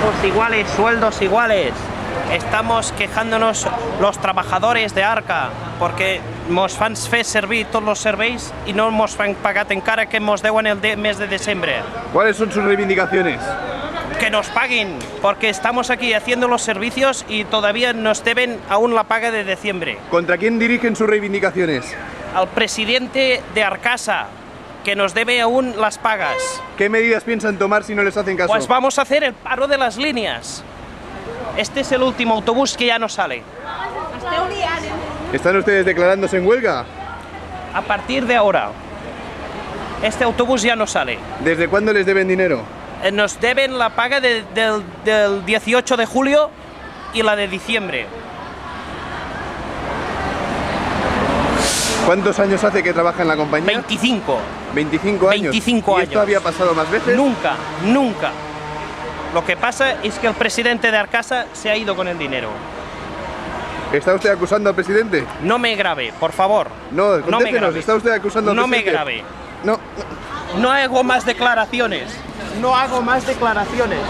Trabajos iguales, sueldos iguales. Estamos quejándonos los trabajadores de Arca porque mos fan fer servir tots els serveis i no mos han pagat encara que mos deuen el mes de diciembre. ¿Cuáles son sus reivindicaciones? Que nos paguen, porque estamos aquí haciendo los servicios y todavía nos deben aún la paga de diciembre. ¿Contra quién dirigen sus reivindicaciones? Al presidente de Arcasa, que nos debe aún las pagas. ¿Qué medidas piensan tomar si no les hacen caso? Pues vamos a hacer el paro de las líneas. Este es el último autobús que ya no sale. ¿Están ustedes declarándose en huelga? A partir de ahora, este autobús ya no sale. ¿Desde cuándo les deben dinero? Nos deben la paga del 18 de julio y la de diciembre. ¿Cuántos años hace que trabaja en la compañía? 25. 25 años. 25 ¿Y esto años. había pasado más veces? Nunca, nunca. Lo que pasa es que el presidente de Arcasa se ha ido con el dinero. ¿Está usted acusando al presidente? No me grabe, por favor. No, me contéstenos, grabe. ¿está usted acusando al No me presidente? grabe. No. No hago más declaraciones. No hago más declaraciones.